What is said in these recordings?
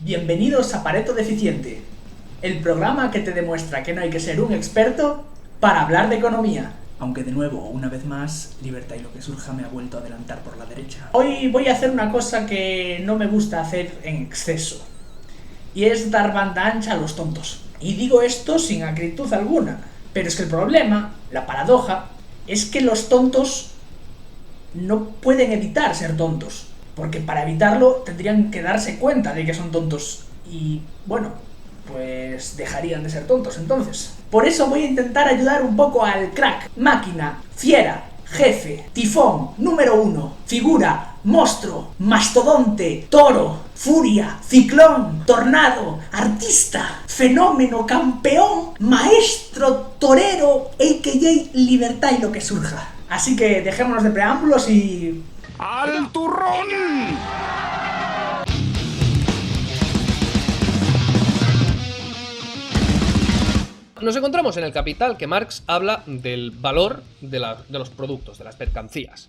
Bienvenidos a Pareto Deficiente, el programa que te demuestra que no hay que ser un experto para hablar de economía. Aunque de nuevo, una vez más, Libertad y lo que surja me ha vuelto a adelantar por la derecha. Hoy voy a hacer una cosa que no me gusta hacer en exceso, y es dar banda ancha a los tontos. Y digo esto sin acritud alguna, pero es que el problema, la paradoja, es que los tontos no pueden evitar ser tontos, porque para evitarlo tendrían que darse cuenta de que son tontos y, bueno, pues dejarían de ser tontos entonces. Por eso voy a intentar ayudar un poco al crack, máquina, fiera, jefe, tifón, número uno, figura, monstruo, mastodonte, toro, furia, ciclón, tornado, artista, fenómeno, campeón, maestro, torero, a.k.a. Libertad y lo que surja. Así que dejémonos de preámbulos y... ¡al turrón! Nos encontramos en El Capital que Marx habla del valor de los productos, de las mercancías.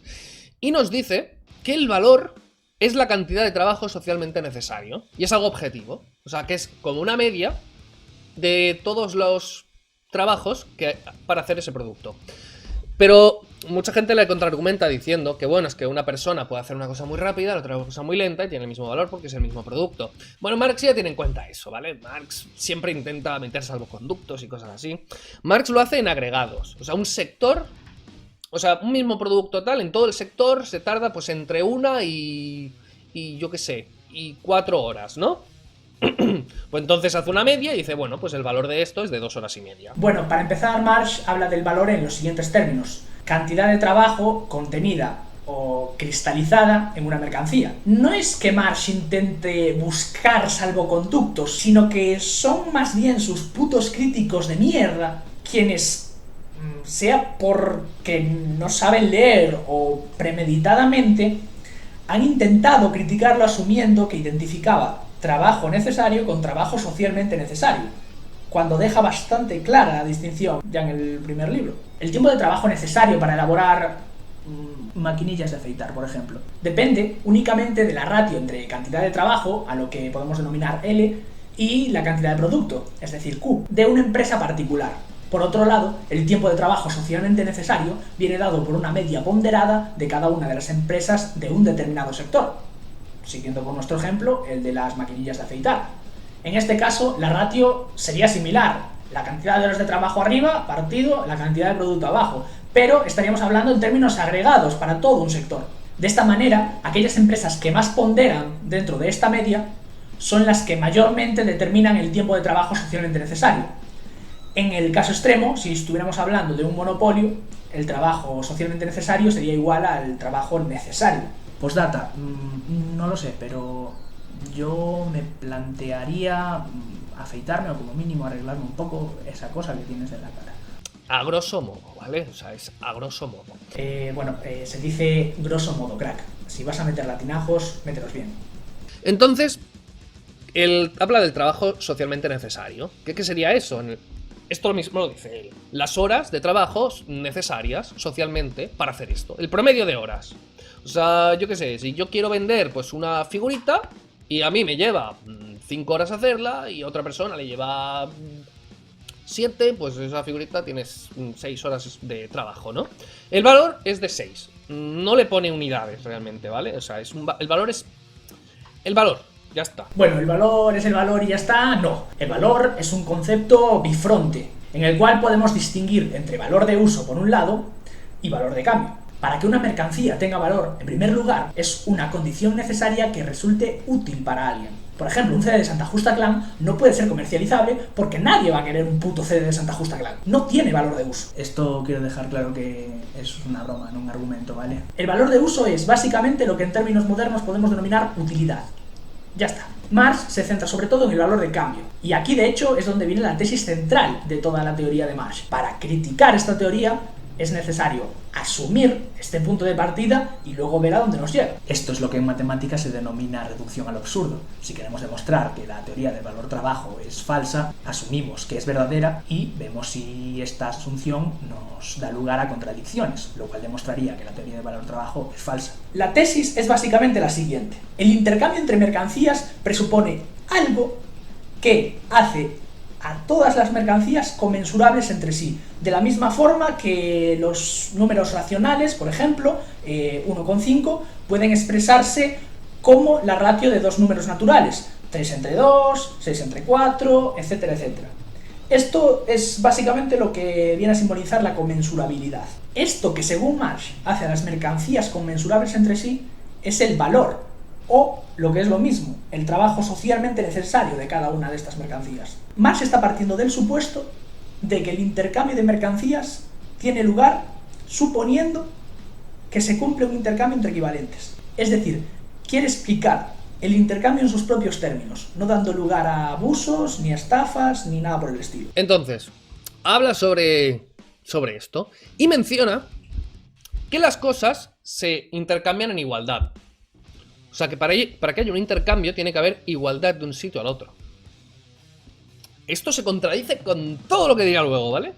Y nos dice que el valor es la cantidad de trabajo socialmente necesario. Y es algo objetivo. O sea, que es como una media de todos los trabajos para hacer ese producto. Pero mucha gente le contraargumenta diciendo que, bueno, es que una persona puede hacer una cosa muy rápida, la otra cosa muy lenta y tiene el mismo valor porque es el mismo producto. Bueno, Marx ya tiene en cuenta eso, ¿vale? Marx siempre intenta meter salvoconductos y cosas así. Marx lo hace en agregados. O sea, un sector, o sea, un mismo producto tal, en todo el sector se tarda pues entre 1 y yo qué sé, y 4 horas, ¿no? Pues entonces hace una media y dice, bueno, pues el valor de esto es de 2 horas y media. Bueno, para empezar, Marx habla del valor en los siguientes términos: cantidad de trabajo contenida o cristalizada en una mercancía. No es que Marx intente buscar salvoconductos, sino que son más bien sus putos críticos de mierda quienes, sea porque no saben leer o premeditadamente, han intentado criticarlo asumiendo que identificaba trabajo necesario con trabajo socialmente necesario, cuando deja bastante clara la distinción ya en el primer libro. El tiempo de trabajo necesario para elaborar maquinillas de afeitar, por ejemplo, depende únicamente de la ratio entre cantidad de trabajo, a lo que podemos denominar L, y la cantidad de producto, es decir, Q, de una empresa particular. Por otro lado, el tiempo de trabajo socialmente necesario viene dado por una media ponderada de cada una de las empresas de un determinado sector, siguiendo con nuestro ejemplo, el de las maquinillas de afeitar. En este caso, la ratio sería similar: la cantidad de horas de trabajo arriba partido la cantidad de producto abajo, pero estaríamos hablando en términos agregados para todo un sector. De esta manera, aquellas empresas que más ponderan dentro de esta media son las que mayormente determinan el tiempo de trabajo socialmente necesario. En el caso extremo, si estuviéramos hablando de un monopolio, el trabajo socialmente necesario sería igual al trabajo necesario. Postdata, no lo sé, pero yo me plantearía afeitarme o como mínimo arreglarme un poco esa cosa que tienes en la cara. A grosso modo, ¿vale? O sea, es a grosso modo. Se dice grosso modo, crack. Si vas a meter latinajos, mételos bien. Entonces, él habla del trabajo socialmente necesario. ¿Qué sería eso? Esto lo mismo lo dice él. Las horas de trabajo necesarias socialmente para hacer esto. El promedio de horas. O sea, yo qué sé, si yo quiero vender pues una figurita y a mí me lleva 5 horas hacerla y a otra persona le lleva 7, pues esa figurita tienes 6 horas de trabajo, ¿no? El valor es de 6. No le pone unidades realmente, ¿vale? O sea, el valor es el valor. Ya está. Bueno, el valor es el valor y ya está. No, el valor es un concepto bifronte, en el cual podemos distinguir entre valor de uso por un lado y valor de cambio. Para que una mercancía tenga valor, en primer lugar, es una condición necesaria que resulte útil para alguien. Por ejemplo, un CD de Santa Justa Clan no puede ser comercializable porque nadie va a querer un puto CD de Santa Justa Clan. No tiene valor de uso. Esto quiero dejar claro que es una broma, no un argumento, ¿vale? El valor de uso es básicamente lo que en términos modernos podemos denominar utilidad. Ya está. Marx se centra sobre todo en el valor de cambio. Y aquí, de hecho, es donde viene la tesis central de toda la teoría de Marx. Para criticar esta teoría es necesario asumir este punto de partida y luego ver a dónde nos lleva. Esto es lo que en matemáticas se denomina reducción al absurdo. Si queremos demostrar que la teoría del valor trabajo es falsa, asumimos que es verdadera y vemos si esta asunción nos da lugar a contradicciones, lo cual demostraría que la teoría del valor trabajo es falsa. La tesis es básicamente la siguiente: el intercambio entre mercancías presupone algo que hace a todas las mercancías commensurables entre sí, de la misma forma que los números racionales, por ejemplo, 1,5, pueden expresarse como la ratio de dos números naturales, 3 entre 2, 6 entre 4, etcétera, etcétera. Esto es básicamente lo que viene a simbolizar la comensurabilidad. Esto que según Marx hace a las mercancías conmensurables entre sí es el valor, o lo que es lo mismo, el trabajo socialmente necesario de cada una de estas mercancías. Marx está partiendo del supuesto de que el intercambio de mercancías tiene lugar suponiendo que se cumple un intercambio entre equivalentes. Es decir, quiere explicar el intercambio en sus propios términos, no dando lugar a abusos, ni a estafas, ni nada por el estilo. Entonces, habla sobre esto y menciona que las cosas se intercambian en igualdad. O sea que para que haya un intercambio tiene que haber igualdad de un sitio al otro. Esto se contradice con todo lo que diga luego, ¿vale?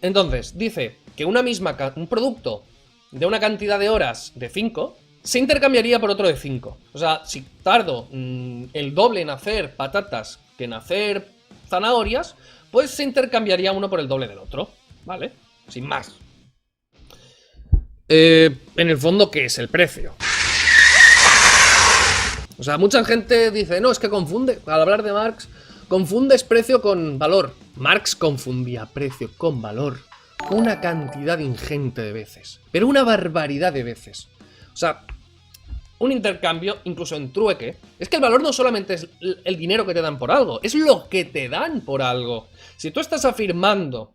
Entonces, dice que un producto de una cantidad de horas de 5 se intercambiaría por otro de 5. O sea, si tardo el doble en hacer patatas que en hacer zanahorias, pues se intercambiaría uno por el doble del otro, ¿vale? Sin más. En el fondo, ¿qué es el precio? O sea, mucha gente dice, no, es que confunde, al hablar de Marx, confundes precio con valor. Marx confundía precio con valor una cantidad ingente de veces, pero una barbaridad de veces. O sea, un intercambio, incluso en trueque, es que el valor no solamente es el dinero que te dan por algo, es lo que te dan por algo. Si tú estás afirmando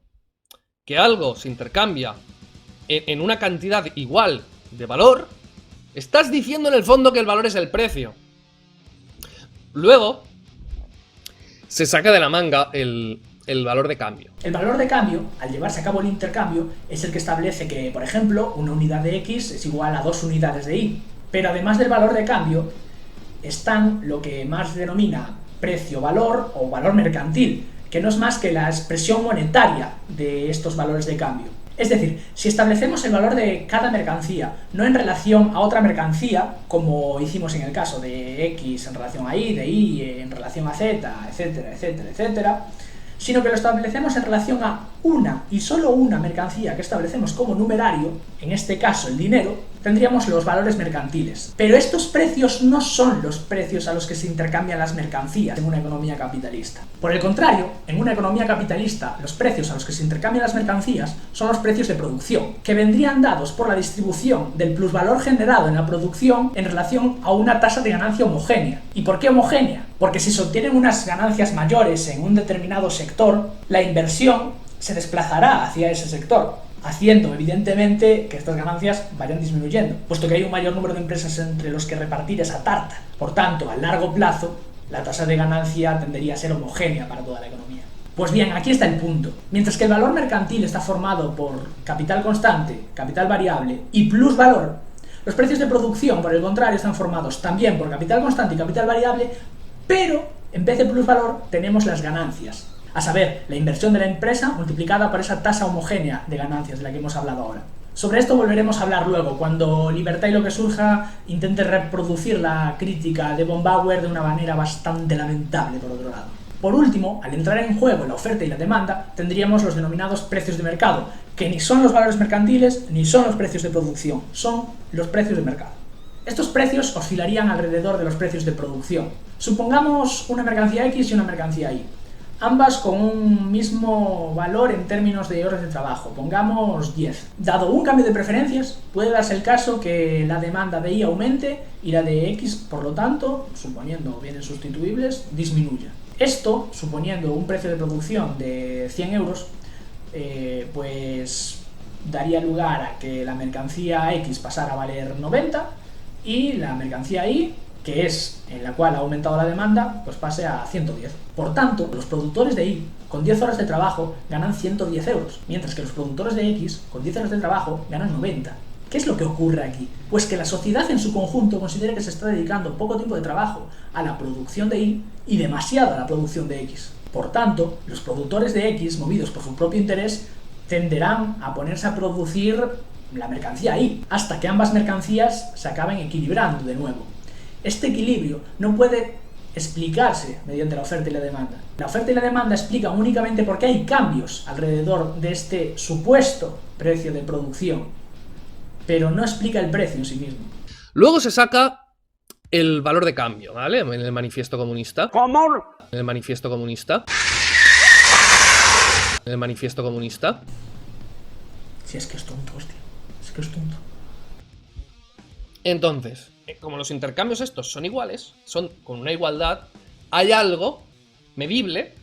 que algo se intercambia en una cantidad igual de valor, estás diciendo en el fondo que el valor es el precio. Luego, se saca de la manga el valor de cambio. El valor de cambio, al llevarse a cabo el intercambio, es el que establece que, por ejemplo, una unidad de X es igual a 2 unidades de Y. Pero además del valor de cambio, están lo que Marx denomina precio-valor o valor mercantil, que no es más que la expresión monetaria de estos valores de cambio. Es decir, si establecemos el valor de cada mercancía no en relación a otra mercancía, como hicimos en el caso de X en relación a Y, de Y en relación a Z, etcétera, etcétera, etcétera, sino que lo establecemos en relación a una y solo una mercancía que establecemos como numerario, en este caso el dinero, tendríamos los valores mercantiles. Pero estos precios no son los precios a los que se intercambian las mercancías en una economía capitalista. Por el contrario, en una economía capitalista, los precios a los que se intercambian las mercancías son los precios de producción, que vendrían dados por la distribución del plusvalor generado en la producción en relación a una tasa de ganancia homogénea. ¿Y por qué homogénea? Porque si se obtienen unas ganancias mayores en un determinado sector, la inversión se desplazará hacia ese sector, haciendo evidentemente que estas ganancias vayan disminuyendo, puesto que hay un mayor número de empresas entre los que repartir esa tarta. Por tanto, a largo plazo, la tasa de ganancia tendería a ser homogénea para toda la economía. Pues bien, aquí está el punto. Mientras que el valor mercantil está formado por capital constante, capital variable y plusvalor, los precios de producción, por el contrario, están formados también por capital constante y capital variable, pero en vez de plusvalor tenemos las ganancias. A saber, la inversión de la empresa multiplicada por esa tasa homogénea de ganancias de la que hemos hablado ahora. Sobre esto volveremos a hablar luego, cuando Libertad y lo que surja intente reproducir la crítica de von Bauer de una manera bastante lamentable, por otro lado. Por último, al entrar en juego la oferta y la demanda, tendríamos los denominados precios de mercado, que ni son los valores mercantiles ni son los precios de producción, son los precios de mercado. Estos precios oscilarían alrededor de los precios de producción. Supongamos una mercancía X y una mercancía Y, ambas con un mismo valor en términos de horas de trabajo, pongamos 10. Dado un cambio de preferencias, puede darse el caso que la demanda de Y aumente y la de X, por lo tanto, suponiendo bienes sustituibles, disminuya. Esto, suponiendo un precio de producción de 100 euros, pues daría lugar a que la mercancía X pasara a valer 90 y la mercancía Y, que es en la cual ha aumentado la demanda, pues pase a 110. Por tanto, los productores de Y con 10 horas de trabajo ganan 110 euros, mientras que los productores de X con 10 horas de trabajo ganan 90. ¿Qué es lo que ocurre aquí? Pues que la sociedad en su conjunto considera que se está dedicando poco tiempo de trabajo a la producción de Y y demasiado a la producción de X. Por tanto, los productores de X, movidos por su propio interés, tenderán a ponerse a producir la mercancía Y, hasta que ambas mercancías se acaben equilibrando de nuevo. Este equilibrio no puede explicarse mediante la oferta y la demanda. La oferta y la demanda explican únicamente por qué hay cambios alrededor de este supuesto precio de producción, pero no explica el precio en sí mismo. Luego se saca el valor de cambio, ¿vale? En el manifiesto comunista. ¿Cómo? En el manifiesto comunista. En el manifiesto comunista. Si es que es tonto, hostia. Es que es tonto. Entonces, como los intercambios estos son iguales, son con una igualdad, hay algo medible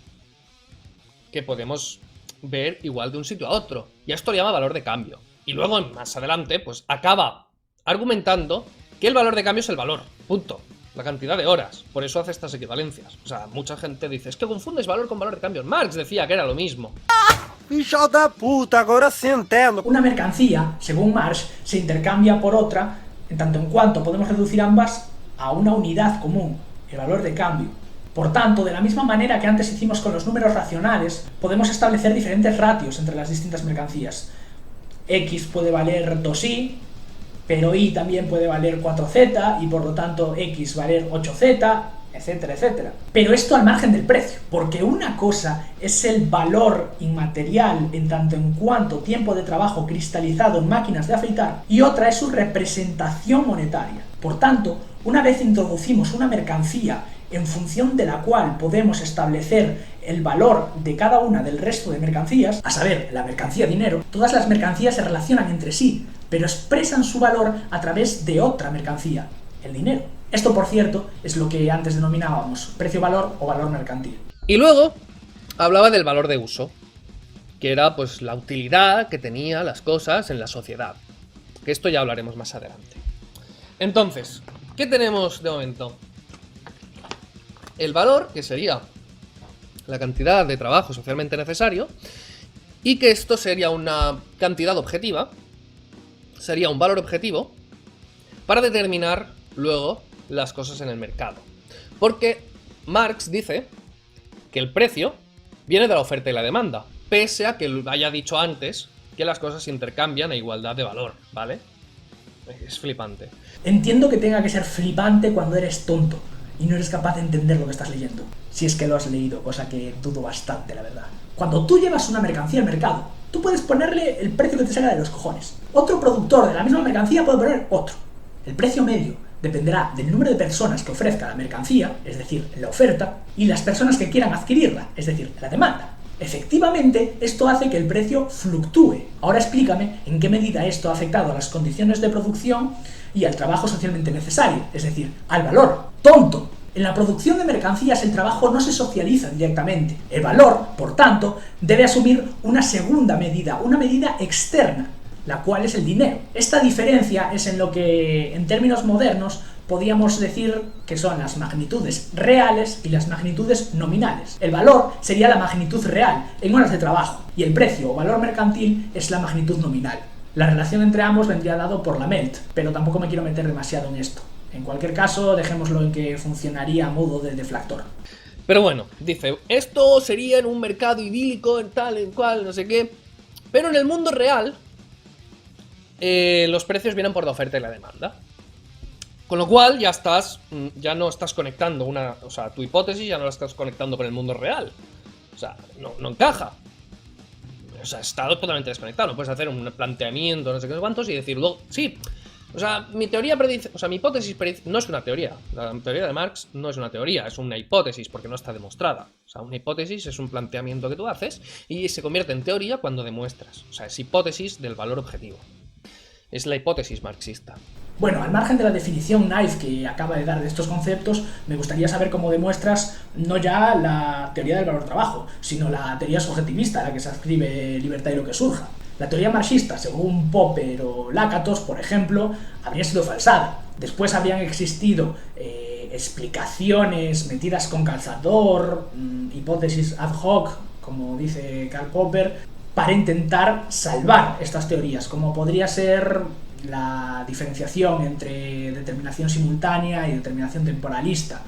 que podemos ver igual de un sitio a otro. Y esto lo llama valor de cambio. Y luego, más adelante, pues acaba argumentando que el valor de cambio es el valor. Punto. La cantidad de horas. Por eso hace estas equivalencias. O sea, mucha gente dice, es que confundes valor con valor de cambio. Marx decía que era lo mismo. Hijo de puta, ahora sí entiendo. Una mercancía, según Marx, se intercambia por otra en tanto en cuanto podemos reducir ambas a una unidad común, el valor de cambio. Por tanto, de la misma manera que antes hicimos con los números racionales, podemos establecer diferentes ratios entre las distintas mercancías. X puede valer 2y, pero y también puede valer 4z, y por lo tanto x valer 8z, etcétera, etcétera. Pero esto al margen del precio, porque una cosa es el valor inmaterial en tanto en cuanto tiempo de trabajo cristalizado en máquinas de afeitar, y otra es su representación monetaria. Por tanto, una vez introducimos una mercancía en función de la cual podemos establecer el valor de cada una del resto de mercancías, a saber, la mercancía dinero, todas las mercancías se relacionan entre sí, pero expresan su valor a través de otra mercancía, el dinero. Esto, por cierto, es lo que antes denominábamos precio-valor o valor mercantil. Y luego hablaba del valor de uso, que era pues la utilidad que tenían las cosas en la sociedad. Que esto ya hablaremos más adelante. Entonces, ¿qué tenemos de momento? El valor, que sería la cantidad de trabajo socialmente necesario, y que esto sería una cantidad objetiva, sería un valor objetivo, para determinar luego las cosas en el mercado. Porque Marx dice que el precio viene de la oferta y la demanda, pese a que haya dicho antes que las cosas se intercambian a igualdad de valor, ¿vale? Es flipante. Entiendo que tenga que ser flipante cuando eres tonto y no eres capaz de entender lo que estás leyendo. Si es que lo has leído, cosa que dudo bastante, la verdad. Cuando tú llevas una mercancía al mercado, tú puedes ponerle el precio que te salga de los cojones. Otro productor de la misma mercancía puede poner otro. El precio medio dependerá del número de personas que ofrezca la mercancía, es decir, la oferta, y las personas que quieran adquirirla, es decir, la demanda. Efectivamente, esto hace que el precio fluctúe. Ahora explícame en qué medida esto ha afectado a las condiciones de producción y al trabajo socialmente necesario, es decir, al valor. ¡Tonto! En la producción de mercancías el trabajo no se socializa directamente. El valor, por tanto, debe asumir una segunda medida, una medida externa, la cual es el dinero. Esta diferencia es en lo que, en términos modernos, podríamos decir que son las magnitudes reales y las magnitudes nominales. El valor sería la magnitud real en horas de trabajo y el precio o valor mercantil es la magnitud nominal. La relación entre ambos vendría dado por Lamelt, pero tampoco me quiero meter demasiado en esto. En cualquier caso, dejémoslo en que funcionaría a modo de deflactor. Pero bueno, dice, esto sería en un mercado idílico, en tal, en cual, no sé qué. Pero en el mundo real, los precios vienen por la oferta y la demanda. Con lo cual ya no estás conectando tu hipótesis ya no la estás conectando con el mundo real. O sea, no encaja. O sea, está totalmente desconectado. No puedes hacer un planteamiento, no sé qué cuántos, y decir luego, sí. O sea, mi teoría predice, o sea, mi hipótesis predice, no es una teoría. La teoría de Marx no es una teoría, es una hipótesis porque no está demostrada. O sea, una hipótesis es un planteamiento que tú haces y se convierte en teoría cuando demuestras. O sea, es hipótesis del valor objetivo. Es la hipótesis marxista. Bueno, al margen de la definición Knife que acaba de dar de estos conceptos, me gustaría saber cómo demuestras no ya la teoría del valor-trabajo, sino la teoría subjetivista a la que se adscribe Libertad y lo que surja. La teoría marxista, según Popper o Lakatos, por ejemplo, habría sido falsada. Después habrían existido explicaciones metidas con calzador, hipótesis ad hoc, como dice Karl Popper, para intentar salvar estas teorías, como podría ser la diferenciación entre determinación simultánea y determinación temporalista.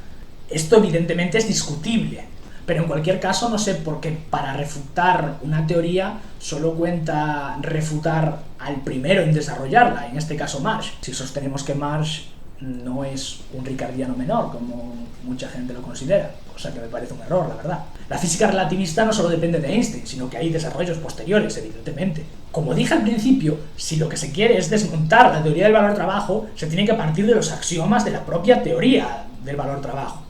Esto evidentemente es discutible, pero en cualquier caso no sé por qué para refutar una teoría solo cuenta refutar al primero en desarrollarla, en este caso Marx. Si sostenemos que Marx no es un ricardiano menor, como mucha gente lo considera, cosa que me parece un error, la verdad. La física relativista no solo depende de Einstein, sino que hay desarrollos posteriores, evidentemente. Como dije al principio, si lo que se quiere es desmontar la teoría del valor-trabajo, se tiene que partir de los axiomas de la propia teoría del valor-trabajo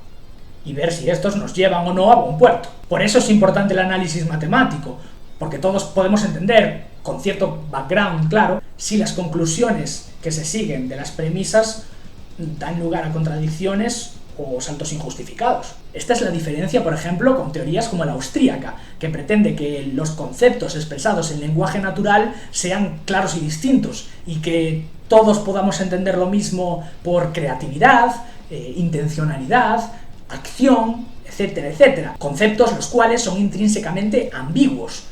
y ver si estos nos llevan o no a buen puerto. Por eso es importante el análisis matemático, porque todos podemos entender, con cierto background claro, si las conclusiones que se siguen de las premisas dan lugar a contradicciones o saltos injustificados. Esta es la diferencia, por ejemplo, con teorías como la austríaca, que pretende que los conceptos expresados en lenguaje natural sean claros y distintos, y que todos podamos entender lo mismo por creatividad, intencionalidad, acción, etcétera, etcétera. Conceptos los cuales son intrínsecamente ambiguos,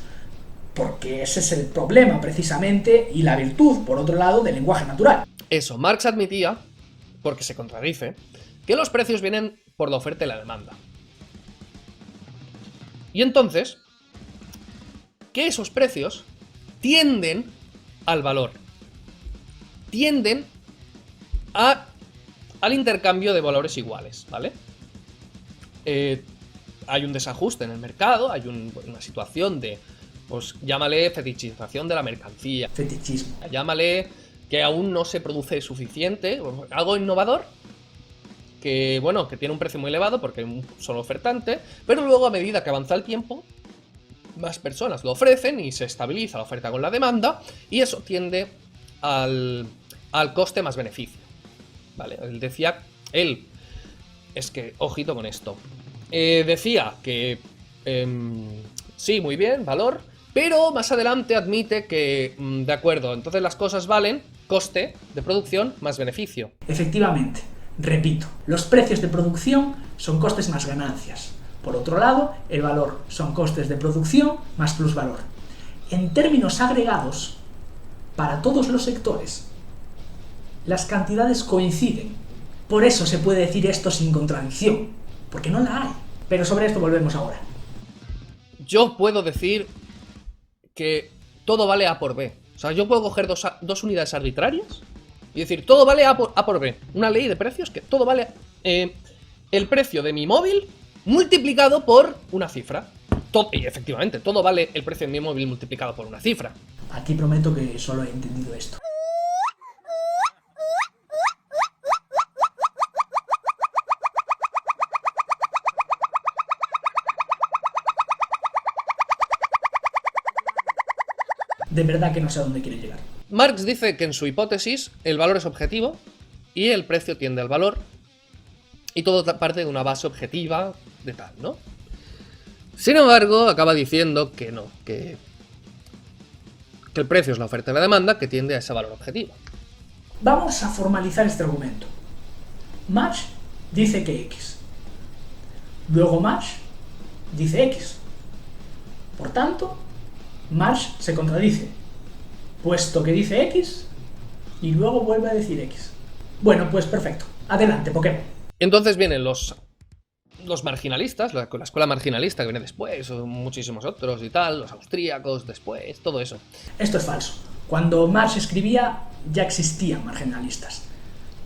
porque ese es el problema, precisamente, y la virtud, por otro lado, del lenguaje natural. Eso, Marx admitía, porque se contradice, que los precios vienen por la oferta y la demanda. Y entonces, que esos precios tienden al valor. Tienden al intercambio de valores iguales, ¿vale? Hay un desajuste en el mercado, hay una situación de, pues llámale fetichización de la mercancía. Fetichismo. Llámale que aún no se produce suficiente, algo innovador, que bueno, que tiene un precio muy elevado porque hay un solo ofertante, pero luego a medida que avanza el tiempo, más personas lo ofrecen y se estabiliza la oferta con la demanda, y eso tiende al coste más beneficio. Vale, es que, ojito con esto, decía que sí, muy bien, valor, pero más adelante admite que, de acuerdo, entonces las cosas valen coste de producción más beneficio. Efectivamente, repito, los precios de producción son costes más ganancias. Por otro lado, el valor son costes de producción más plusvalor. En términos agregados, para todos los sectores, las cantidades coinciden. Por eso se puede decir esto sin contradicción, porque no la hay. Pero sobre esto volvemos ahora. Yo puedo decir que todo vale A por B. O sea, yo puedo coger dos unidades arbitrarias y decir, todo vale A por B. Una ley de precios que todo vale el precio de mi móvil multiplicado por una cifra. Y efectivamente, todo vale el precio de mi móvil multiplicado por una cifra. Aquí prometo que solo he entendido esto. De verdad que no sé a dónde quiere llegar. Marx dice que en su hipótesis el valor es objetivo y el precio tiende al valor, y todo parte de una base objetiva de tal, ¿no? Sin embargo, acaba diciendo que no, que el precio es la oferta y la demanda que tiende a ese valor objetivo. Vamos a formalizar este argumento. Marx dice que X. Luego Marx dice X. Por tanto, Marx se contradice, puesto que dice X y luego vuelve a decir X. Bueno, pues perfecto. Adelante, Pokémon. Entonces vienen los marginalistas, la escuela marginalista que viene después, o muchísimos otros y tal, los austríacos después, todo eso. Esto es falso. Cuando Marx escribía ya existían marginalistas.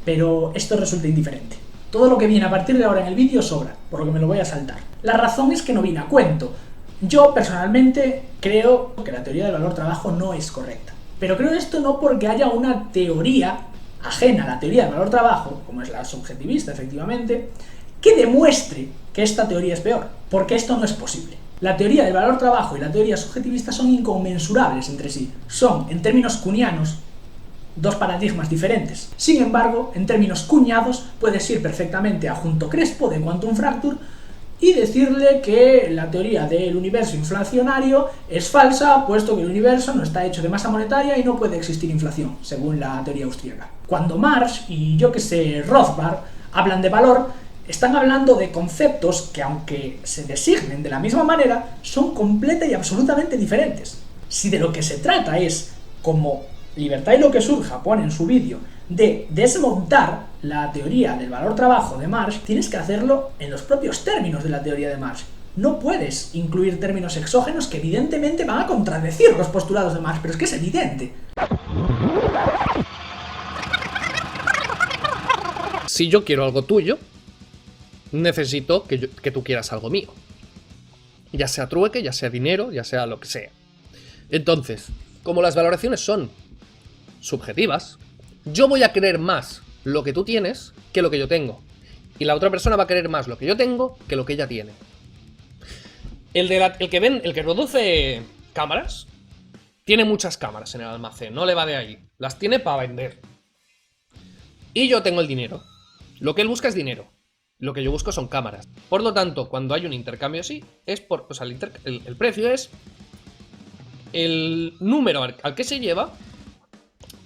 Pero esto resulta indiferente. Todo lo que viene a partir de ahora en el vídeo sobra, por lo que me lo voy a saltar. La razón es que no viene a cuento. Yo, personalmente, creo que la teoría del valor-trabajo no es correcta. Pero creo esto no porque haya una teoría ajena a la teoría del valor-trabajo, como es la subjetivista, efectivamente, que demuestre que esta teoría es peor, porque esto no es posible. La teoría del valor-trabajo y la teoría subjetivista son inconmensurables entre sí. Son, en términos kuhnianos, dos paradigmas diferentes. Sin embargo, en términos cuñados, puedes ir perfectamente a Junto Crespo de Quantum Fracture y decirle que la teoría del universo inflacionario es falsa, puesto que el universo no está hecho de masa monetaria y no puede existir inflación, según la teoría austríaca. Cuando Marx y Rothbard hablan de valor, están hablando de conceptos que, aunque se designen de la misma manera, son completa y absolutamente diferentes. Si de lo que se trata es, como Libertad y lo que surja pone en su vídeo, de desmontar la teoría del valor-trabajo de Marx, tienes que hacerlo en los propios términos de la teoría de Marx. No puedes incluir términos exógenos que evidentemente van a contradecir los postulados de Marx, pero es que es evidente. si yo quiero algo tuyo, necesito que tú quieras algo mío. Ya sea trueque, ya sea dinero, ya sea lo que sea. Entonces, como las valoraciones son subjetivas, yo voy a querer más lo que tú tienes que lo que yo tengo. Y la otra persona va a querer más lo que yo tengo que lo que ella tiene. El que produce cámaras tiene muchas cámaras en el almacén, no le va de ahí. Las tiene para vender. Y yo tengo el dinero. Lo que él busca es dinero. Lo que yo busco son cámaras. Por lo tanto, cuando hay un intercambio así, es por. O sea, el precio es el número al que se lleva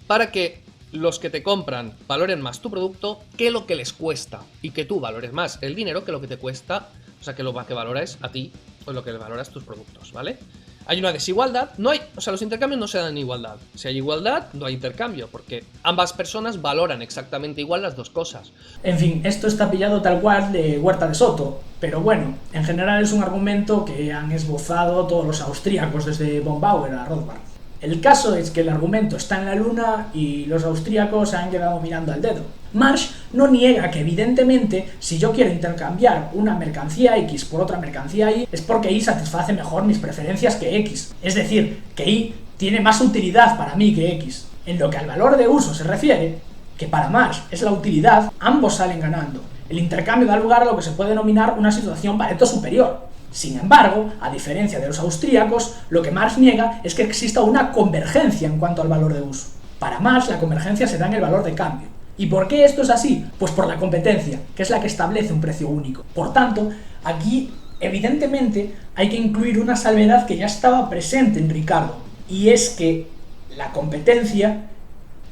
para que los que te compran valoren más tu producto que lo que les cuesta. Y que tú valores más el dinero que lo que te cuesta. O sea, que lo que valoras a ti o lo que valoras tus productos, ¿vale? Hay una desigualdad, o sea, los intercambios no se dan en igualdad. Si hay igualdad, no hay intercambio, porque ambas personas valoran exactamente igual las dos cosas. En fin, esto está pillado tal cual de Huerta de Soto, pero bueno, en general es un argumento que han esbozado todos los austríacos desde von Bauer a Rothbard. El caso es que el argumento está en la luna y los austríacos se han quedado mirando al dedo. Marx no niega que evidentemente si yo quiero intercambiar una mercancía X por otra mercancía Y es porque Y satisface mejor mis preferencias que X. Es decir, que Y tiene más utilidad para mí que X. En lo que al valor de uso se refiere, que para Marx es la utilidad, ambos salen ganando. El intercambio da lugar a lo que se puede denominar una situación Pareto superior. Sin embargo, a diferencia de los austríacos, lo que Marx niega es que exista una convergencia en cuanto al valor de uso. Para Marx, la convergencia se da en el valor de cambio. ¿Y por qué esto es así? Pues por la competencia, que es la que establece un precio único. Por tanto, aquí, evidentemente, hay que incluir una salvedad que ya estaba presente en Ricardo, y es que la competencia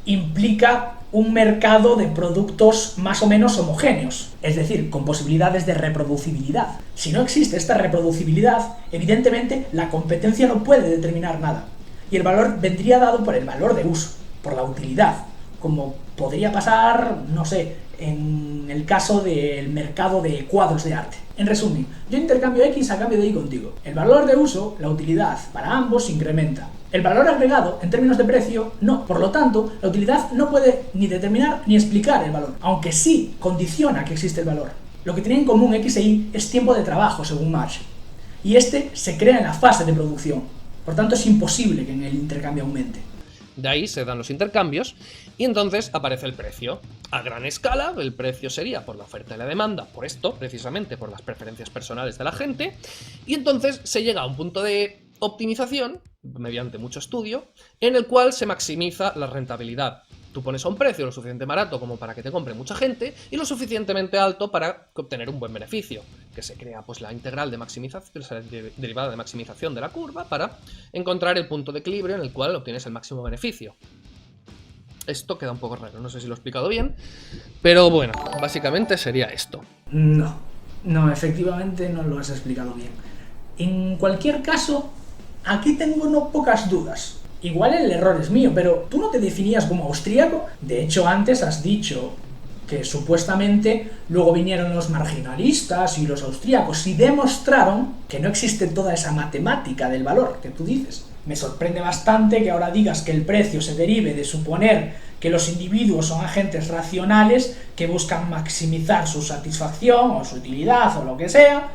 implica un mercado de productos más o menos homogéneos, es decir, con posibilidades de reproducibilidad. Si no existe esta reproducibilidad, evidentemente la competencia no puede determinar nada, y el valor vendría dado por el valor de uso, por la utilidad, como podría pasar, no sé, en el caso del mercado de cuadros de arte. En resumen, yo intercambio X a cambio de Y contigo. El valor de uso, la utilidad, para ambos se incrementa. El valor agregado, en términos de precio, no. Por lo tanto, la utilidad no puede ni determinar ni explicar el valor, aunque sí condiciona que existe el valor. Lo que tienen en común X e Y es tiempo de trabajo, según Marx. Y este se crea en la fase de producción. Por tanto, es imposible que en el intercambio aumente. De ahí se dan los intercambios y entonces aparece el precio. A gran escala, el precio sería por la oferta y la demanda, por esto, precisamente por las preferencias personales de la gente, y entonces se llega a un punto de optimización, mediante mucho estudio, en el cual se maximiza la rentabilidad. Tú pones a un precio lo suficientemente barato como para que te compre mucha gente y lo suficientemente alto para obtener un buen beneficio, que se crea pues la integral de maximización, la derivada de maximización de la curva para encontrar el punto de equilibrio en el cual obtienes el máximo beneficio. Esto queda un poco raro, no sé si lo he explicado bien, pero bueno, básicamente sería esto. No, efectivamente no lo has explicado bien. En cualquier caso, aquí tengo no pocas dudas. Igual el error es mío, pero ¿tú no te definías como austríaco? De hecho, antes has dicho que supuestamente luego vinieron los marginalistas y los austríacos y demostraron que no existe toda esa matemática del valor que tú dices. Me sorprende bastante que ahora digas que el precio se derive de suponer que los individuos son agentes racionales que buscan maximizar su satisfacción o su utilidad o lo que sea,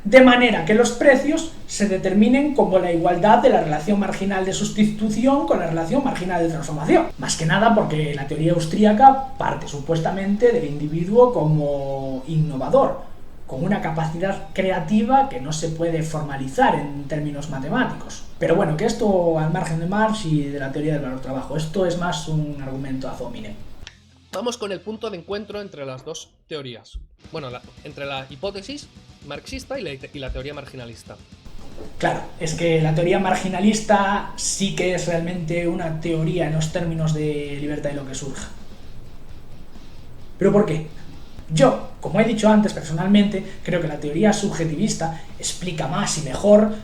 de manera que los precios se determinen como la igualdad de la relación marginal de sustitución con la relación marginal de transformación. Más que nada porque la teoría austríaca parte supuestamente del individuo como innovador, con una capacidad creativa que no se puede formalizar en términos matemáticos. Pero bueno, que esto al margen de Marx y de la teoría del valor-trabajo, esto es más un argumento ad hominem. Vamos con el punto de encuentro entre las dos teorías. Bueno, entre la hipótesis marxista y la teoría marginalista. Claro, es que la teoría marginalista sí que es realmente una teoría en los términos de libertad y lo que surja. ¿Pero por qué? Yo, como he dicho antes personalmente, creo que la teoría subjetivista explica más y mejor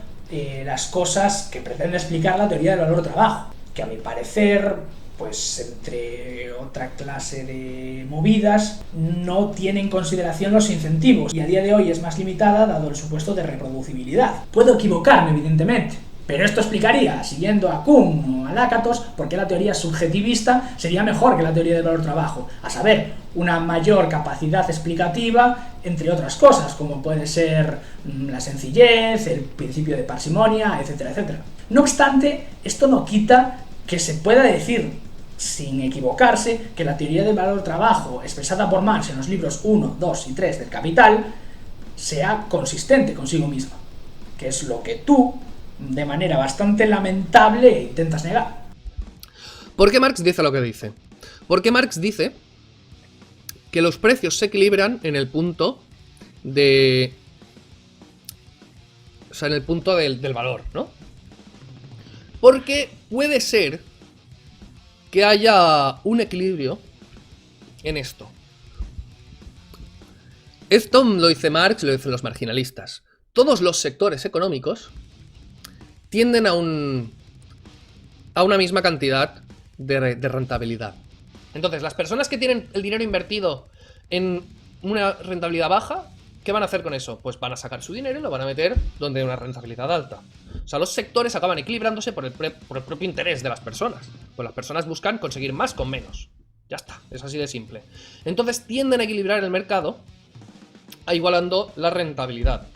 las cosas que pretende explicar la teoría del valor-trabajo, que a mi parecer, pues entre otra clase de movidas, no tiene en consideración los incentivos y a día de hoy es más limitada dado el supuesto de reproducibilidad. Puedo equivocarme, evidentemente, Pero esto explicaría, siguiendo a Kuhn o a Lakatos, por qué la teoría subjetivista sería mejor que la teoría del valor-trabajo, a saber, una mayor capacidad explicativa, entre otras cosas, como puede ser la sencillez, el principio de parsimonia, etcétera, etcétera. No obstante, esto no quita que se pueda decir, sin equivocarse, que la teoría del valor-trabajo, expresada por Marx en los libros 1, 2 y 3 del Capital, sea consistente consigo misma, que es lo que tú, de manera bastante lamentable, intentas negar. ¿Por qué Marx dice lo que dice? Porque Marx dice que los precios se equilibran en el punto de... O sea, en el punto del valor, ¿no? Porque puede ser que haya un equilibrio en esto. Esto lo dice Marx, lo dicen los marginalistas. Todos los sectores económicos tienden a una misma cantidad de rentabilidad. Entonces, las personas que tienen el dinero invertido en una rentabilidad baja, ¿qué van a hacer con eso? Pues van a sacar su dinero y lo van a meter donde hay una rentabilidad alta. O sea, los sectores acaban equilibrándose por el propio interés de las personas. Pues las personas buscan conseguir más con menos. Ya está, es así de simple. Entonces tienden a equilibrar el mercado, igualando la rentabilidad.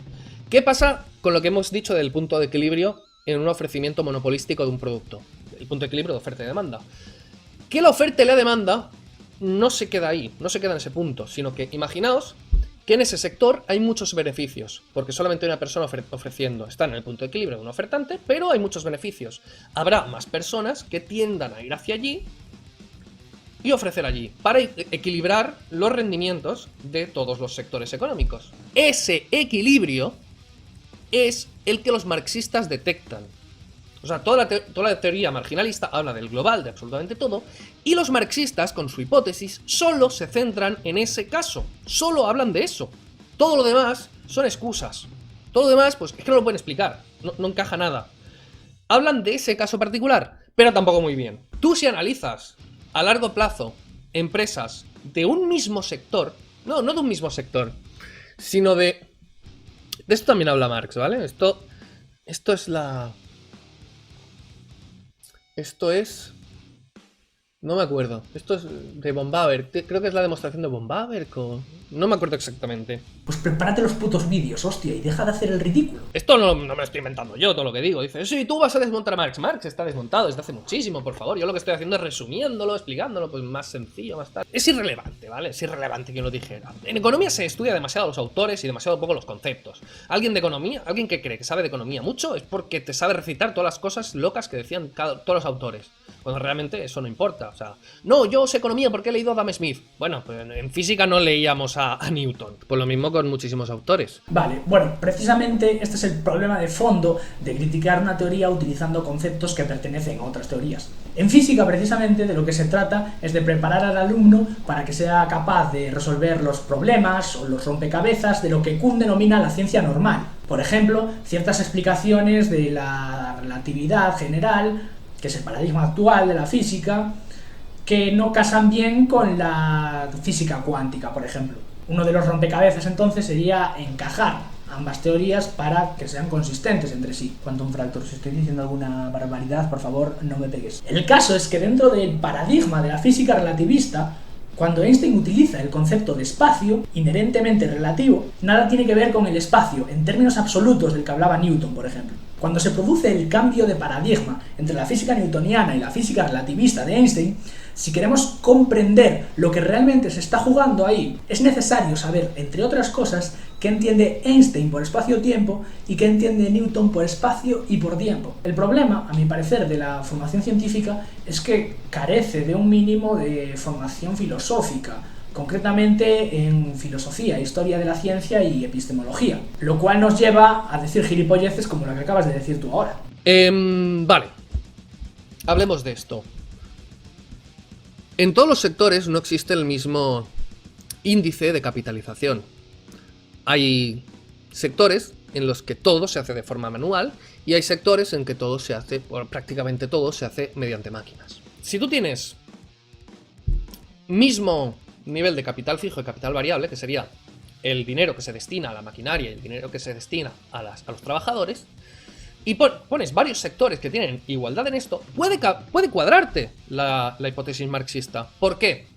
¿Qué pasa con lo que hemos dicho del punto de equilibrio en un ofrecimiento monopolístico de un producto? El punto de equilibrio de oferta y demanda. Que la oferta y la demanda no se queda ahí, no se queda en ese punto, sino que imaginaos que en ese sector hay muchos beneficios, porque solamente hay una persona ofreciendo. Está en el punto de equilibrio de un ofertante, pero hay muchos beneficios. Habrá más personas que tiendan a ir hacia allí y ofrecer allí, para equilibrar los rendimientos de todos los sectores económicos. Ese equilibrio es el que los marxistas detectan. O sea, toda la teoría marginalista habla del global, de absolutamente todo, y los marxistas, con su hipótesis, solo se centran en ese caso. Solo hablan de eso. Todo lo demás son excusas. Todo lo demás, pues, es que no lo pueden explicar. No encaja nada. Hablan de ese caso particular, pero tampoco muy bien. Tú, si analizas a largo plazo empresas de un mismo sector, no de un mismo sector, sino de esto también habla Marx, ¿vale? Esto es... No me acuerdo. Esto es de von Baber. Creo que es la demostración de von Baber. No me acuerdo exactamente. Pues prepárate los putos vídeos, hostia, y deja de hacer el ridículo. Esto no me lo estoy inventando yo, todo lo que digo. Dice, sí, tú vas a desmontar a Marx. Marx está desmontado desde hace muchísimo, por favor. Yo lo que estoy haciendo es resumiéndolo, explicándolo, pues más sencillo, más tal. Es irrelevante, ¿vale? Es irrelevante que lo dijera. En economía se estudia demasiado los autores y demasiado poco los conceptos. Alguien de economía, alguien que cree que sabe de economía mucho, es porque te sabe recitar todas las cosas locas que decían todos los autores. Cuando realmente eso no importa. O sea, no, yo sé economía porque he leído a Adam Smith. Bueno, pues en física no leíamos a Newton. Pues lo mismo con muchísimos autores. Vale, bueno, precisamente este es el problema de fondo de criticar una teoría utilizando conceptos que pertenecen a otras teorías. En física, precisamente, de lo que se trata es de preparar al alumno para que sea capaz de resolver los problemas o los rompecabezas de lo que Kuhn denomina la ciencia normal. Por ejemplo, ciertas explicaciones de la relatividad general, que es el paradigma actual de la física, que no casan bien con la física cuántica, por ejemplo. Uno de los rompecabezas entonces sería encajar ambas teorías para que sean consistentes entre sí. Quantum Fractor, si estoy diciendo alguna barbaridad, por favor, no me pegues. El caso es que dentro del paradigma de la física relativista, cuando Einstein utiliza el concepto de espacio, inherentemente relativo, nada tiene que ver con el espacio, en términos absolutos del que hablaba Newton, por ejemplo. Cuando se produce el cambio de paradigma entre la física newtoniana y la física relativista de Einstein, si queremos comprender lo que realmente se está jugando ahí, es necesario saber, entre otras cosas, qué entiende Einstein por espacio-tiempo y qué entiende Newton por espacio y por tiempo. El problema, a mi parecer, de la formación científica es que carece de un mínimo de formación filosófica, concretamente en filosofía, historia de la ciencia y epistemología, lo cual nos lleva a decir gilipolleces como la que acabas de decir tú ahora. Vale, hablemos de esto. En todos los sectores no existe el mismo índice de capitalización. Hay sectores en los que todo se hace de forma manual y hay sectores en que todo se hace, o prácticamente todo se hace mediante máquinas. Si tú tienes mismo nivel de capital fijo y capital variable, que sería el dinero que se destina a la maquinaria y el dinero que se destina a los trabajadores, y pones varios sectores que tienen igualdad en esto, puede cuadrarte la hipótesis marxista. ¿Por qué?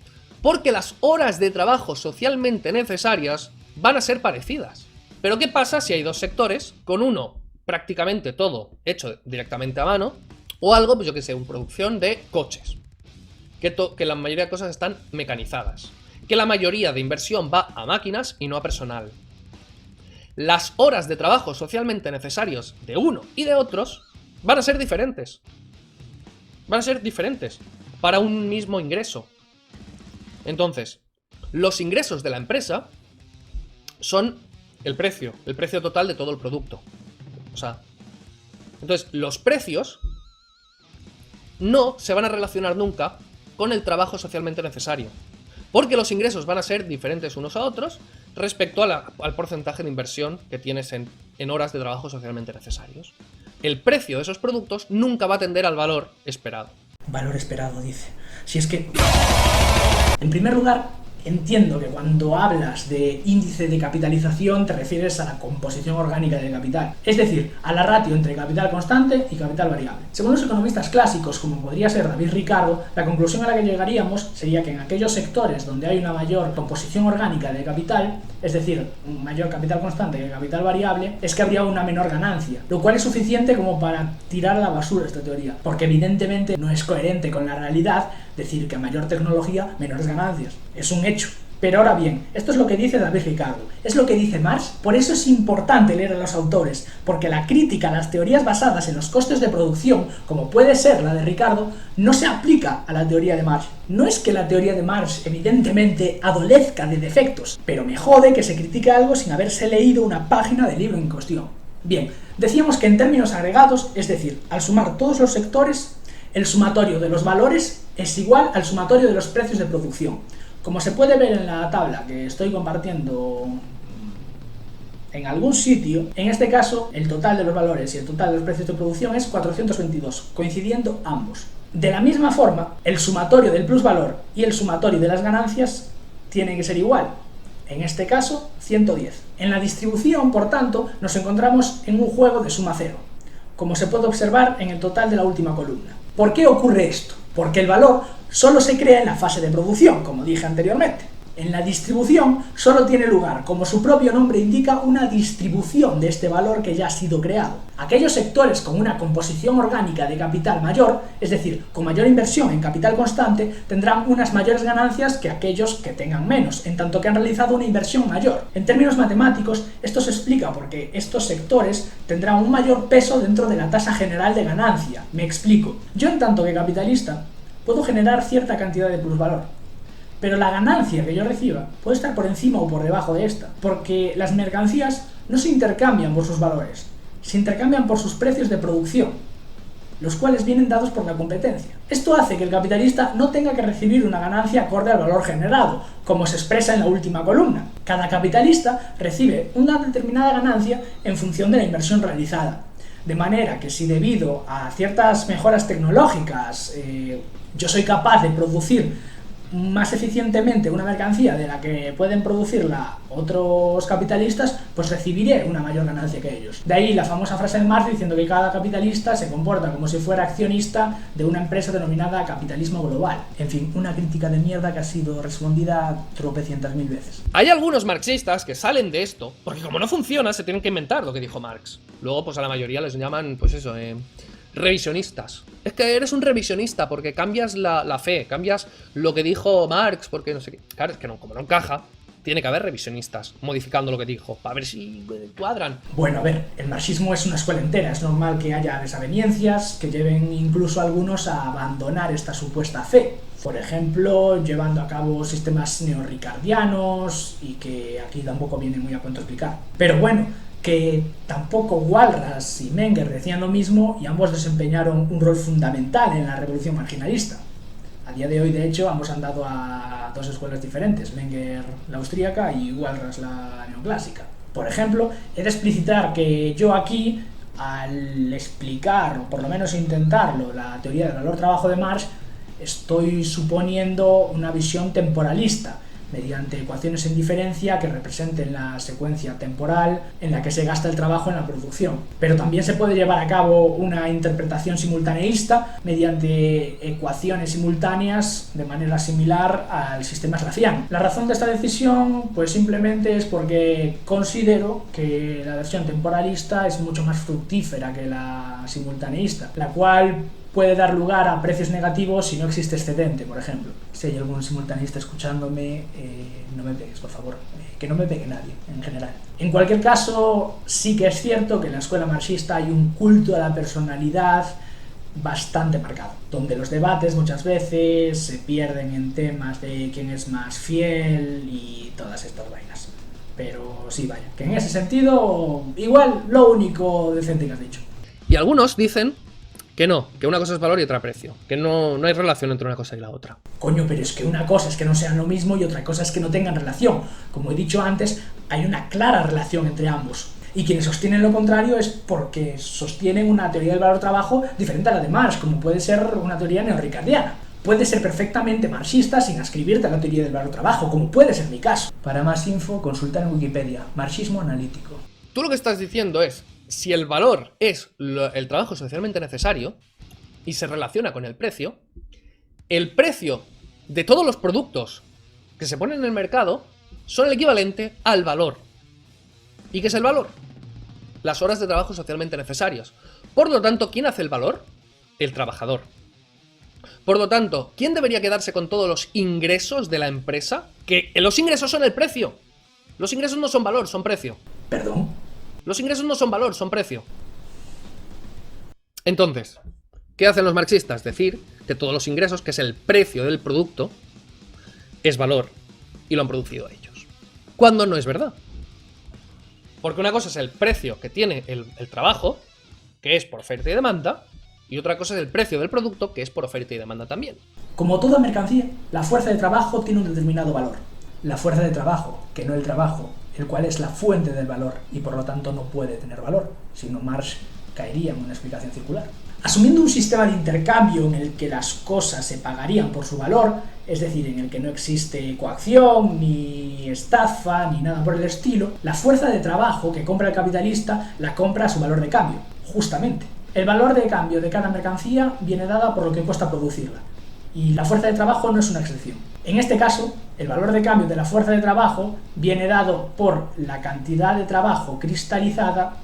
Porque las horas de trabajo socialmente necesarias van a ser parecidas. Pero ¿qué pasa si hay dos sectores, con uno prácticamente todo hecho directamente a mano, o algo, pues yo que sé, una producción de coches, que la mayoría de cosas están mecanizadas, que la mayoría de inversión va a máquinas y no a personal? Las horas de trabajo socialmente necesarios de uno y de otros van a ser diferentes. Van a ser diferentes para un mismo ingreso. Entonces, los ingresos de la empresa son el precio total de todo el producto. O sea, entonces los precios no se van a relacionar nunca con el trabajo socialmente necesario, porque los ingresos van a ser diferentes unos a otros respecto al porcentaje de inversión que tienes en horas de trabajo socialmente necesarios. El precio de esos productos nunca va a tender al valor esperado. Valor esperado, dice. Si es que... En primer lugar, entiendo que cuando hablas de índice de capitalización te refieres a la composición orgánica del capital, es decir, a la ratio entre capital constante y capital variable. Según los economistas clásicos, como podría ser David Ricardo, la conclusión a la que llegaríamos sería que en aquellos sectores donde hay una mayor composición orgánica de capital, es decir, un mayor capital constante que capital variable, es que habría una menor ganancia, lo cual es suficiente como para tirar a la basura esta teoría, porque evidentemente no es coherente con la realidad decir que a mayor tecnología, menores ganancias. Es un hecho. Pero ahora bien, esto es lo que dice David Ricardo, es lo que dice Marx, por eso es importante leer a los autores, porque la crítica a las teorías basadas en los costes de producción, como puede ser la de Ricardo, no se aplica a la teoría de Marx. No es que la teoría de Marx evidentemente adolezca de defectos, pero me jode que se critique algo sin haberse leído una página del libro en cuestión. Bien, decíamos que en términos agregados, es decir, al sumar todos los sectores, el sumatorio de los valores es igual al sumatorio de los precios de producción. Como se puede ver en la tabla que estoy compartiendo en algún sitio, en este caso el total de los valores y el total de los precios de producción es 422, coincidiendo ambos. De la misma forma, el sumatorio del plusvalor y el sumatorio de las ganancias tienen que ser igual. En este caso, 110. En la distribución, por tanto, nos encontramos en un juego de suma cero, como se puede observar en el total de la última columna. ¿Por qué ocurre esto? Porque el valor solo se crea en la fase de producción, como dije anteriormente. En la distribución solo tiene lugar, como su propio nombre indica, una distribución de este valor que ya ha sido creado. Aquellos sectores con una composición orgánica de capital mayor, es decir, con mayor inversión en capital constante, tendrán unas mayores ganancias que aquellos que tengan menos, en tanto que han realizado una inversión mayor. En términos matemáticos, esto se explica porque estos sectores tendrán un mayor peso dentro de la tasa general de ganancia. Me explico. Yo, en tanto que capitalista, puedo generar cierta cantidad de plusvalor, pero la ganancia que yo reciba puede estar por encima o por debajo de esta, porque las mercancías no se intercambian por sus valores, se intercambian por sus precios de producción, los cuales vienen dados por la competencia. Esto hace que el capitalista no tenga que recibir una ganancia acorde al valor generado, como se expresa en la última columna. Cada capitalista recibe una determinada ganancia en función de la inversión realizada. De manera que si debido a ciertas mejoras tecnológicas yo soy capaz de producir más eficientemente una mercancía de la que pueden producirla otros capitalistas, pues recibiré una mayor ganancia que ellos. De ahí la famosa frase de Marx diciendo que cada capitalista se comporta como si fuera accionista de una empresa denominada capitalismo global. En fin, una crítica de mierda que ha sido respondida tropecientas mil veces. Hay algunos marxistas que salen de esto, porque como no funciona, se tienen que inventar lo que dijo Marx. Luego, pues a la mayoría les llaman, pues eso, revisionistas. Es que eres un revisionista porque cambias la fe, cambias lo que dijo Marx, porque no sé qué. Claro, es que no, como no encaja, tiene que haber revisionistas modificando lo que dijo, para ver si cuadran. Bueno, a ver, el marxismo es una escuela entera, es normal que haya desavenencias que lleven incluso a algunos a abandonar esta supuesta fe. Por ejemplo, llevando a cabo sistemas neorricardianos y que aquí tampoco viene muy a cuento explicar. Pero bueno, que tampoco Walras y Menger decían lo mismo y ambos desempeñaron un rol fundamental en la revolución marginalista. A día de hoy, de hecho, ambos han dado a dos escuelas diferentes, Menger la austríaca y Walras la neoclásica. Por ejemplo, he de explicitar que yo aquí, al explicar, o por lo menos intentarlo, la teoría del valor-trabajo de Marx, estoy suponiendo una visión temporalista, mediante ecuaciones en diferencia que representen la secuencia temporal en la que se gasta el trabajo en la producción. Pero también se puede llevar a cabo una interpretación simultaneísta mediante ecuaciones simultáneas de manera similar al sistema slaviano. La razón de esta decisión pues simplemente es porque considero que la versión temporalista es mucho más fructífera que la simultaneísta, la cual puede dar lugar a precios negativos si no existe excedente, por ejemplo. Si hay algún simultaneista escuchándome, no me pegues, por favor. Que no me pegue nadie, en general. En cualquier caso, sí que es cierto que en la escuela marxista hay un culto a la personalidad bastante marcado, donde los debates muchas veces se pierden en temas de quién es más fiel y todas estas vainas. Pero sí, vaya, que en ese sentido, igual lo único decente que has dicho. Y algunos dicen que no, que una cosa es valor y otra precio, que no hay relación entre una cosa y la otra. Coño, pero es que una cosa es que no sean lo mismo y otra cosa es que no tengan relación. Como he dicho antes, hay una clara relación entre ambos. Y quienes sostienen lo contrario es porque sostienen una teoría del valor-trabajo diferente a la de Marx, como puede ser una teoría neorricardiana. Puede ser perfectamente marxista sin ascribirte a la teoría del valor-trabajo, como puede ser mi caso. Para más info, consultar en Wikipedia, marxismo analítico. Tú lo que estás diciendo es, si el valor es el trabajo socialmente necesario y se relaciona con el precio de todos los productos que se ponen en el mercado son el equivalente al valor. ¿Y qué es el valor? Las horas de trabajo socialmente necesarias. Por lo tanto, ¿quién hace el valor? El trabajador. Por lo tanto, ¿quién debería quedarse con todos los ingresos de la empresa? Que los ingresos son el precio. Los ingresos no son valor, son precio. ¿Perdón? Los ingresos no son valor, son precio. Entonces, ¿qué hacen los marxistas? Decir que todos los ingresos, que es el precio del producto, es valor y lo han producido ellos. Cuando no es verdad. Porque una cosa es el precio que tiene el trabajo, que es por oferta y demanda, y otra cosa es el precio del producto, que es por oferta y demanda también. Como toda mercancía, la fuerza de trabajo tiene un determinado valor. La fuerza de trabajo, que no el trabajo, el cual es la fuente del valor y por lo tanto no puede tener valor, si no Marx caería en una explicación circular. Asumiendo un sistema de intercambio en el que las cosas se pagarían por su valor, es decir, en el que no existe coacción, ni estafa, ni nada por el estilo, la fuerza de trabajo que compra el capitalista la compra a su valor de cambio, justamente. El valor de cambio de cada mercancía viene dada por lo que cuesta producirla, y la fuerza de trabajo no es una excepción. En este caso, el valor de cambio de la fuerza de trabajo viene dado por la cantidad de trabajo cristalizada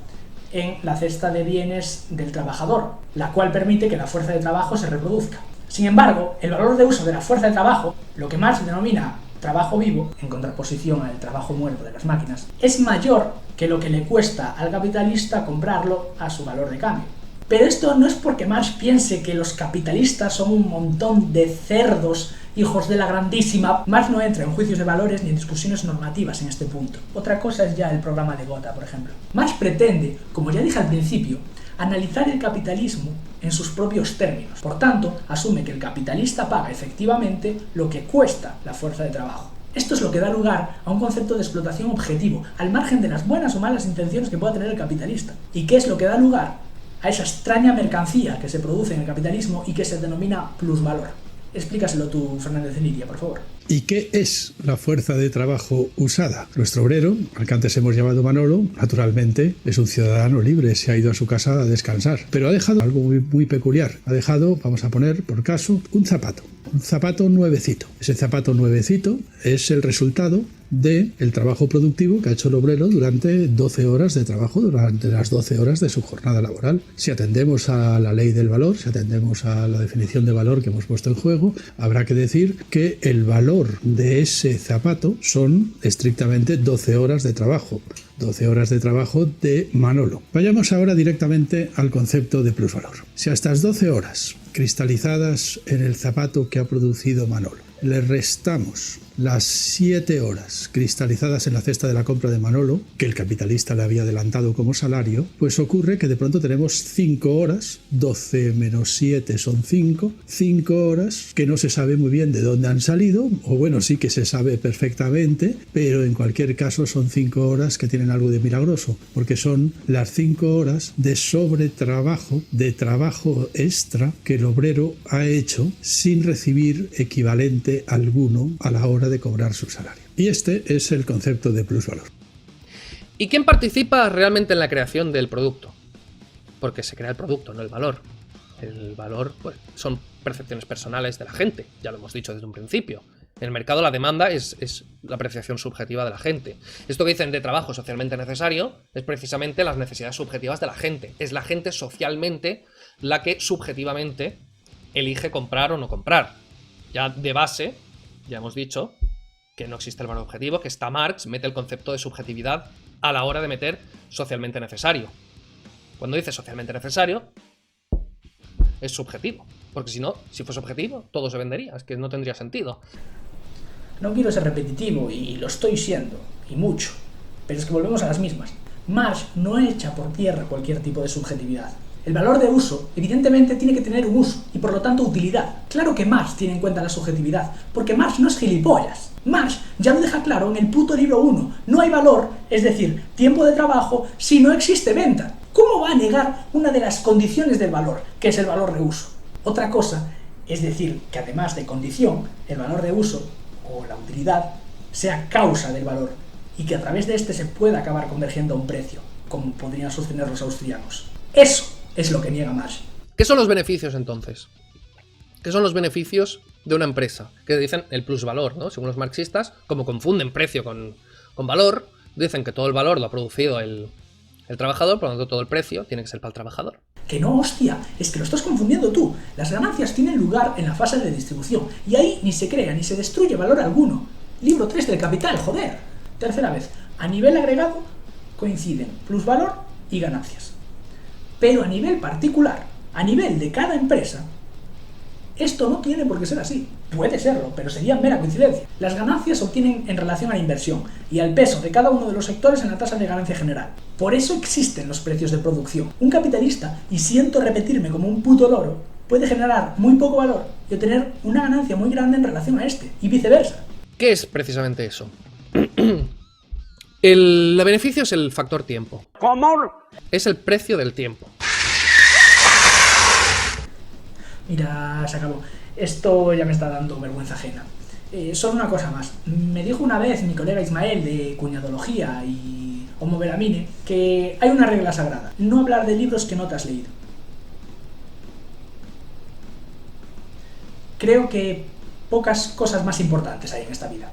en la cesta de bienes del trabajador, la cual permite que la fuerza de trabajo se reproduzca. Sin embargo, el valor de uso de la fuerza de trabajo, lo que Marx denomina trabajo vivo, en contraposición al trabajo muerto de las máquinas, es mayor que lo que le cuesta al capitalista comprarlo a su valor de cambio. Pero esto no es porque Marx piense que los capitalistas son un montón de cerdos, hijos de la grandísima. Marx no entra en juicios de valores ni en discusiones normativas en este punto. Otra cosa es ya el programa de Gotha, por ejemplo. Marx pretende, como ya dije al principio, analizar el capitalismo en sus propios términos. Por tanto, asume que el capitalista paga efectivamente lo que cuesta la fuerza de trabajo. Esto es lo que da lugar a un concepto de explotación objetivo, al margen de las buenas o malas intenciones que pueda tener el capitalista. ¿Y qué es lo que da lugar a esa extraña mercancía que se produce en el capitalismo y que se denomina plusvalor? Explícaselo tú, Fernández de Lidia, por favor. ¿Y qué es la fuerza de trabajo usada? Nuestro obrero, al que antes hemos llamado Manolo, naturalmente es un ciudadano libre, se ha ido a su casa a descansar, pero ha dejado algo muy peculiar. Ha dejado, vamos a poner por caso, un zapato nuevecito. Ese zapato nuevecito es el resultado del trabajo productivo que ha hecho el obrero durante 12 horas de trabajo, durante las 12 horas de su jornada laboral. Si atendemos a la ley del valor, si atendemos a la definición de valor que hemos puesto en juego, habrá que decir que el valor de ese zapato son estrictamente 12 horas de trabajo. 12 horas de trabajo de Manolo. Vayamos ahora directamente al concepto de plusvalor. Si a estas 12 horas cristalizadas en el zapato que ha producido Manolo le restamos las 7 horas cristalizadas en la cesta de la compra de Manolo, que el capitalista le había adelantado como salario, pues ocurre que de pronto tenemos 5 horas, 12 menos 7 son 5 horas que no se sabe muy bien de dónde han salido, o bueno, sí que se sabe perfectamente, pero en cualquier caso son 5 horas que tienen algo de milagroso, porque son las 5 horas de sobretrabajo, de trabajo extra que el obrero ha hecho sin recibir equivalente alguno a la hora hora de cobrar su salario. Y este es el concepto de plusvalor. ¿Y quién participa realmente en la creación del producto? Porque se crea el producto, no el valor. El valor, pues, son percepciones personales de la gente, ya lo hemos dicho desde un principio. En el mercado la demanda es la apreciación subjetiva de la gente. Esto que dicen de trabajo socialmente necesario es precisamente las necesidades subjetivas de la gente. Es la gente socialmente la que subjetivamente elige comprar o no comprar. Ya de base, ya hemos dicho que no existe el valor objetivo, que está Marx, mete el concepto de subjetividad a la hora de meter socialmente necesario. Cuando dice socialmente necesario, es subjetivo. Porque si no, si fuese objetivo, todo se vendería. Es que no tendría sentido. No quiero ser repetitivo, y lo estoy siendo, y mucho, pero es que volvemos a las mismas. Marx no echa por tierra cualquier tipo de subjetividad. El valor de uso, evidentemente, tiene que tener un uso, y por lo tanto utilidad. Claro que Marx tiene en cuenta la subjetividad, porque Marx no es gilipollas. Marx ya lo deja claro en el puto libro 1. No hay valor, es decir, tiempo de trabajo, si no existe venta. ¿Cómo va a negar una de las condiciones del valor, que es el valor de uso? Otra cosa es decir que además de condición, el valor de uso o la utilidad sea causa del valor y que a través de este se pueda acabar convergiendo a un precio, como podrían sostener los austriacos. Eso es lo que niega Marx. ¿Qué son los beneficios entonces? ¿Qué son los beneficios de una empresa? Que dicen el plusvalor, ¿no? Según los marxistas, como confunden precio con valor, dicen que todo el valor lo ha producido el trabajador, por lo tanto todo el precio tiene que ser para el trabajador. Que no, hostia, es que lo estás confundiendo tú. Las ganancias tienen lugar en la fase de distribución, y ahí ni se crea ni se destruye valor alguno. Libro 3 del Capital, joder. Tercera vez, a nivel agregado coinciden plusvalor y ganancias. Pero a nivel particular, a nivel de cada empresa, esto no tiene por qué ser así. Puede serlo, pero sería mera coincidencia. Las ganancias se obtienen en relación a la inversión y al peso de cada uno de los sectores en la tasa de ganancia general. Por eso existen los precios de producción. Un capitalista, y siento repetirme como un puto loro, puede generar muy poco valor y obtener una ganancia muy grande en relación a este, y viceversa. ¿Qué es precisamente eso? El beneficio es el factor tiempo. ¿Cómo? Es el precio del tiempo. Mira, se acabó. Esto ya me está dando vergüenza ajena. Solo una cosa más. Me dijo una vez mi colega Ismael de cuñadología y Homo Veramine que hay una regla sagrada: no hablar de libros que no te has leído. Creo que pocas cosas más importantes hay en esta vida.